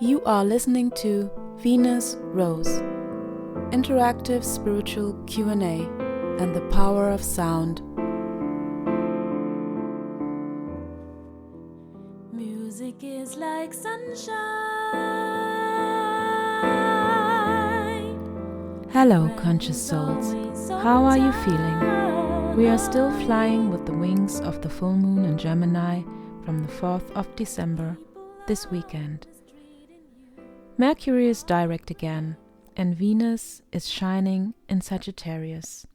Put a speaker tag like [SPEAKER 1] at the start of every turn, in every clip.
[SPEAKER 1] You are listening to Venus Rose, interactive spiritual Q&A and the power of sound.
[SPEAKER 2] Music is like sunshine.
[SPEAKER 1] Hello, conscious souls. How are you feeling? We are still flying with the wings of the full moon in Gemini from the 4th of December, this weekend. Mercury is direct again, and Venus is shining in Sagittarius.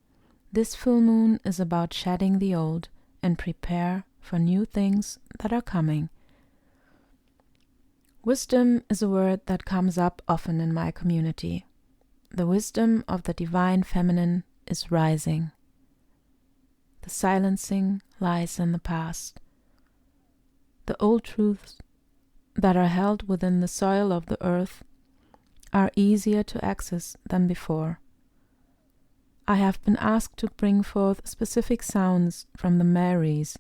[SPEAKER 1] This full moon is about shedding the old and prepare for new things that are coming. Wisdom is a word that comes up often in my community. The wisdom of the divine feminine is rising. The silencing lies in the past. The old truths that are held within the soil of the earth are easier to access than before. I have been asked to bring forth specific sounds from the Marys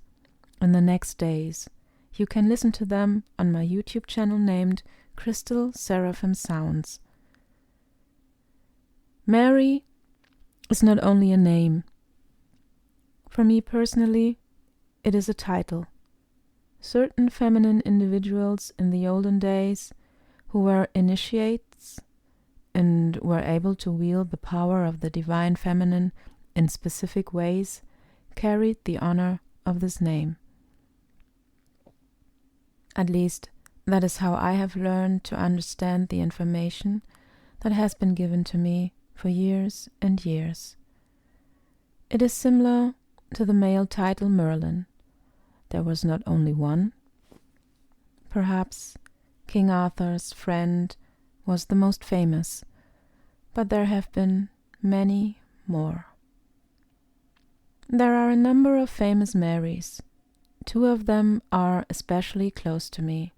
[SPEAKER 1] in the next days. You can listen to them on my YouTube channel named Crystal Seraphim Sounds. Mary is not only a name. For me personally, it is a title. Certain feminine individuals in the olden days who were initiates and were able to wield the power of the divine feminine in specific ways carried the honor of this name. At least, that is how I have learned to understand the information that has been given to me for years and years. It is similar to the male title Merlin. There was not only one. Perhaps King Arthur's friend was the most famous, but there have been many more. There are a number of famous Marys. Two of them are especially close to me,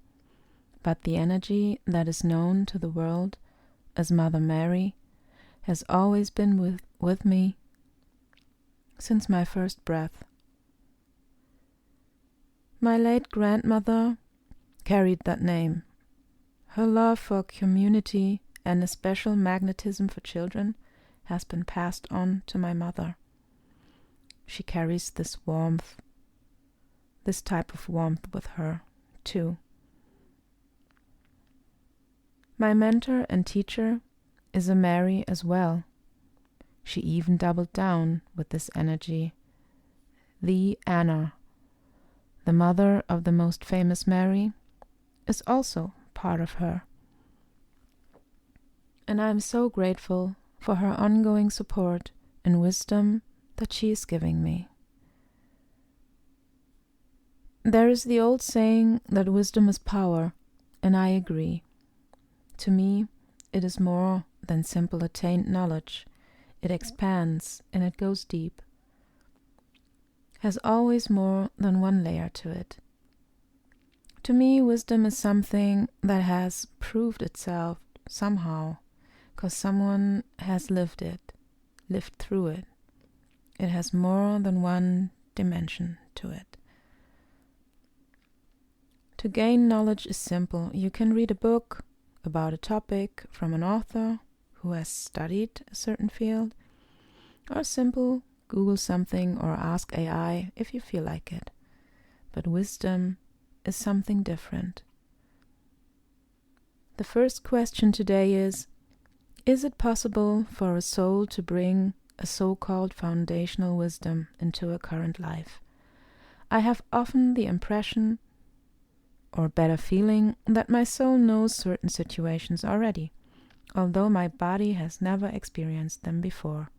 [SPEAKER 1] but the energy that is known to the world as Mother Mary has always been with me since my first breath. My late grandmother carried that name. Her love for community and a special magnetism for children has been passed on to my mother. She carries this type of warmth with her, too. My mentor and teacher is a Mary as well. She even doubled down with this energy. The Anna, the mother of the most famous Mary, is also part of her. And I am so grateful for her ongoing support and wisdom that she is giving me. There is the old saying that wisdom is power, and I agree. To me, it is more than simple attained knowledge. It expands and it goes deep. Has always more than one layer to it. To me, wisdom is something that has proved itself somehow, because someone has lived through it. It has more than one dimension to it. To gain knowledge is simple. You can read a book about a topic from an author who has studied a certain field, or simple Google something or ask AI if you feel like it. But wisdom is something different. The first question today is it possible for a soul to bring a so-called foundational wisdom into a current life? I have often the impression, or better feeling, that my soul knows certain situations already, although my body has never experienced them before.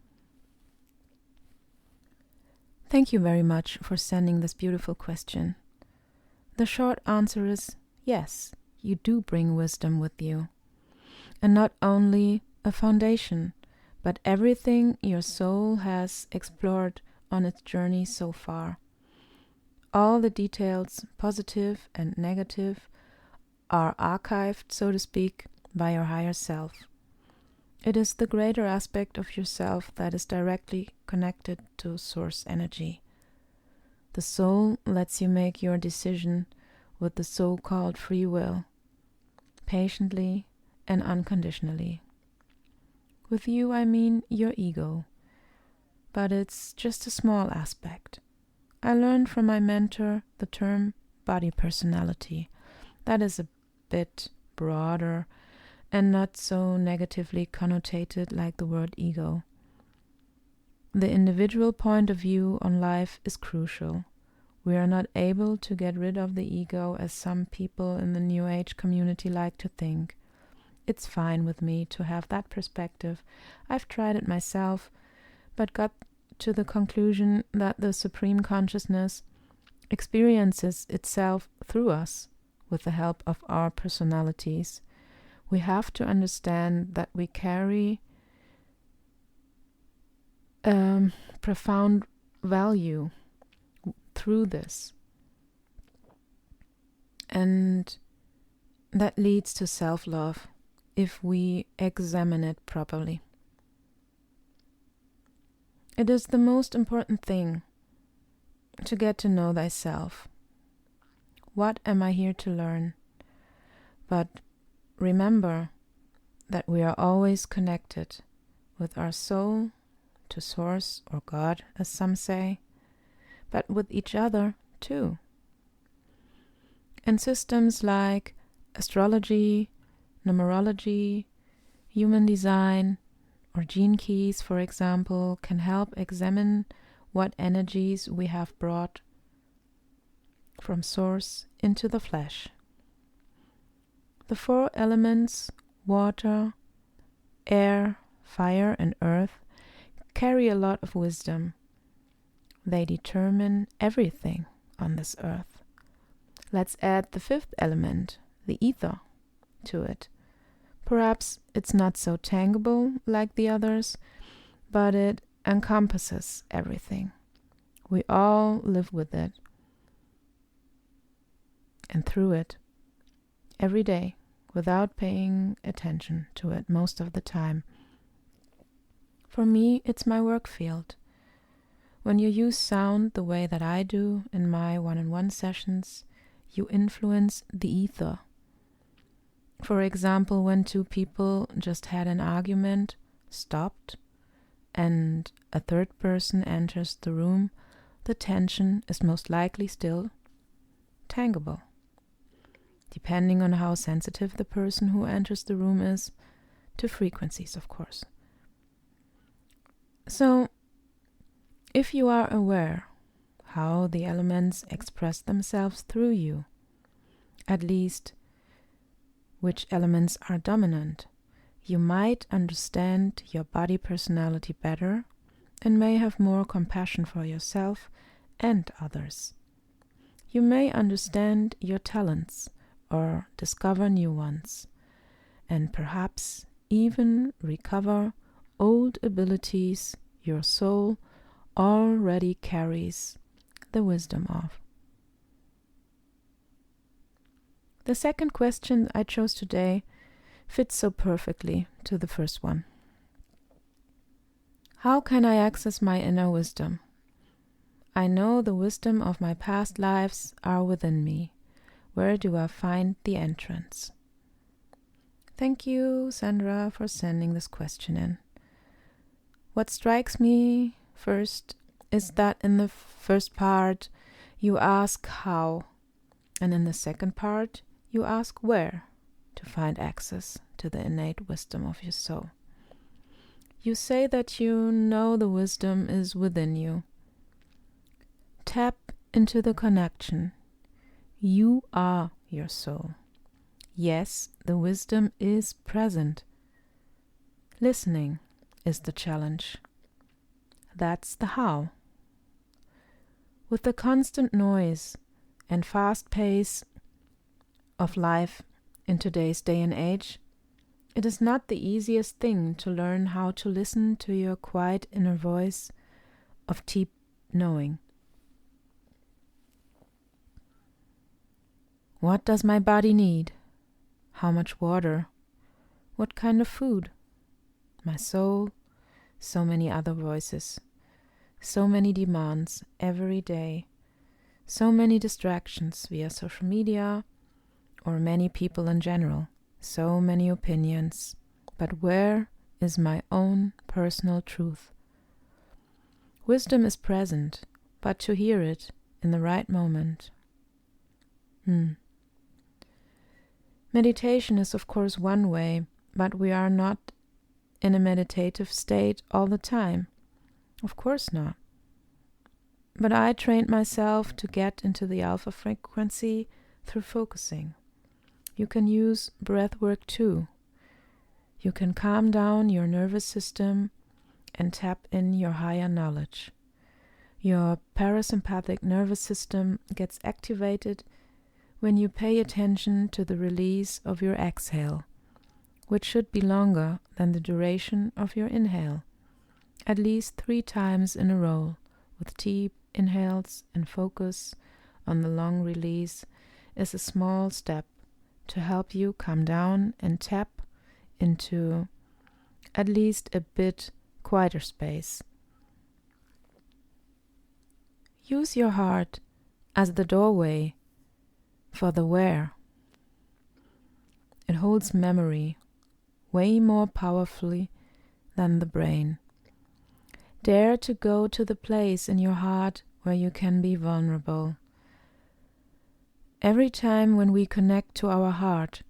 [SPEAKER 1] Thank you very much for sending this beautiful question. The short answer is yes, you do bring wisdom with you. And not only a foundation, but everything your soul has explored on its journey so far. All the details, positive and negative, are archived, so to speak, by your higher self. It is the greater aspect of yourself that is directly connected to source energy. The soul lets you make your decision with the so-called free will. patiently and unconditionally. With you, I mean your ego, but it's just a small aspect. I learned from my mentor the term body personality. That is a bit broader and not so negatively connotated like the word ego. The individual point of view on life is crucial. We are not able to get rid of the ego as some people in the New Age community like to think. It's fine with me to have that perspective. I've tried it myself, but got to the conclusion that the Supreme Consciousness experiences itself through us with the help of our personalities. We have to understand that we carry profound value through this, and that leads to self-love if we examine it properly. It is the most important thing to get to know thyself. What am I here to learn? But remember that we are always connected with our soul to Source or God, as some say, but with each other too. And systems like astrology, numerology, human design, or gene keys, for example, can help examine what energies we have brought from Source into the flesh. The 4 elements, water, air, fire, and earth, carry a lot of wisdom. They determine everything on this earth. Let's add the 5th element, the ether, to it. Perhaps it's not so tangible like the others, but it encompasses everything. We all live with it and through it every day without paying attention to it most of the time. For me, it's my work field. When you use sound the way that I do in my one-on-one sessions, you influence the ether. For example, when 2 people just had an argument, stopped, and a 3rd person enters the room, the tension is most likely still tangible, depending on how sensitive the person who enters the room is to frequencies, of course. So, if you are aware how the elements express themselves through you, at least which elements are dominant, you might understand your body personality better and may have more compassion for yourself and others. You may understand your talents or discover new ones, and perhaps even recover old abilities your soul already carries the wisdom of. The second question I chose today fits so perfectly to the first one. How can I access my inner wisdom? I know the wisdom of my past lives are within me. Where do I find the entrance? Thank you, Sandra, for sending this question in. What strikes me first is that in the first part you ask how, and in the second part you ask where to find access to the innate wisdom of your soul. You say that you know the wisdom is within you. Tap into the connection. You are your soul. Yes, the wisdom is present. Listening is the challenge. That's the how. With the constant noise and fast pace of life in today's day and age, it is not the easiest thing to learn how to listen to your quiet inner voice of deep knowing. What does my body need? How much water? What kind of food? My soul, so many other voices, so many demands every day, so many distractions via social media or many people in general, so many opinions, but where is my own personal truth? Wisdom is present, but to hear it in the right moment. Meditation is of course one way, but we are not in a meditative state all the time. Of course not. But I trained myself to get into the alpha frequency through focusing. You can use breath work too. You can calm down your nervous system and tap in your higher knowledge. Your parasympathetic nervous system gets activated when you pay attention to the release of your exhale, which should be longer than the duration of your inhale, at least 3 times in a row, with deep inhales, and focus on the long release is a small step to help you calm down and tap into at least a bit quieter space. Use your heart as the doorway for the where. It holds memory way more powerfully than the brain. Dare to go to the place in your heart where you can be vulnerable. Every time when we connect to our heart,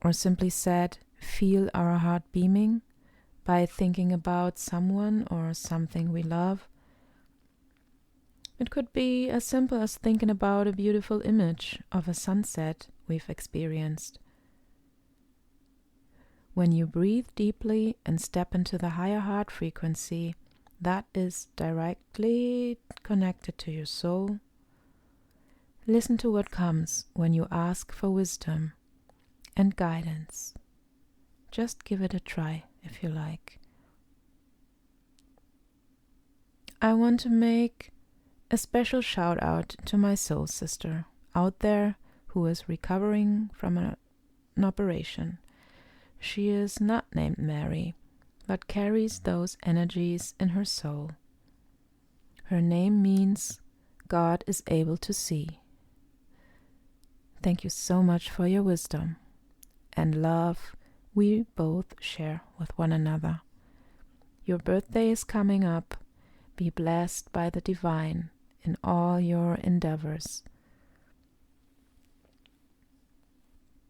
[SPEAKER 1] or simply said, feel our heart beaming by thinking about someone or something we love, it could be as simple as thinking about a beautiful image of a sunset we've experienced. When you breathe deeply and step into the higher heart frequency, that is directly connected to your soul. Listen to what comes when you ask for wisdom and guidance. Just give it a try if you like. I want to make a special shout out to my soul sister out there who is recovering from an operation. She is not named Mary, but carries those energies in her soul. Her name means God is able to see. Thank you so much for your wisdom and love we both share with one another. Your birthday is coming up. Be blessed by the divine in all your endeavors.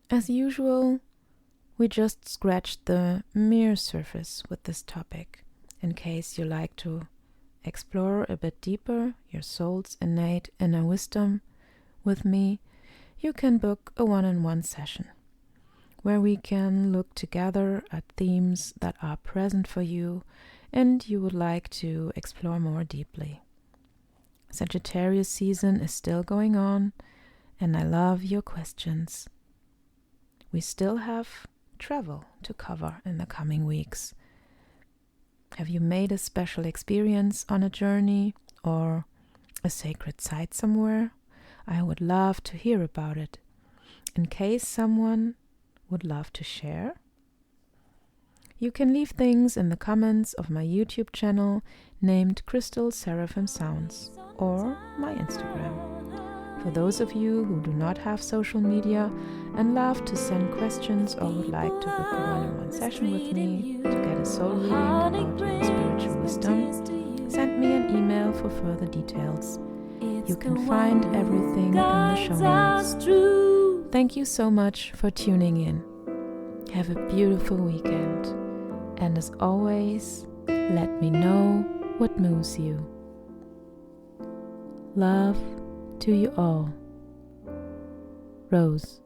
[SPEAKER 1] As usual, we just scratched the mere surface with this topic. In case you like to explore a bit deeper your soul's innate inner wisdom with me, you can book a one-on-one session where we can look together at themes that are present for you and you would like to explore more deeply. Sagittarius season is still going on, and I love your questions. We still have travel to cover in the coming weeks. Have you made a special experience on a journey or a sacred site somewhere? I would love to hear about it. In case someone would love to share, you can leave things in the comments of my YouTube channel named Crystal Seraphim Sounds or my Instagram. For those of you who do not have social media and love to send questions or would like to book a one-on-one session with me to get a soul reading about your spiritual wisdom, send me an email for further details. You can find everything in the show notes. Thank you so much for tuning in. Have a beautiful weekend. And as always, let me know what moves you. Love to you all. Rose.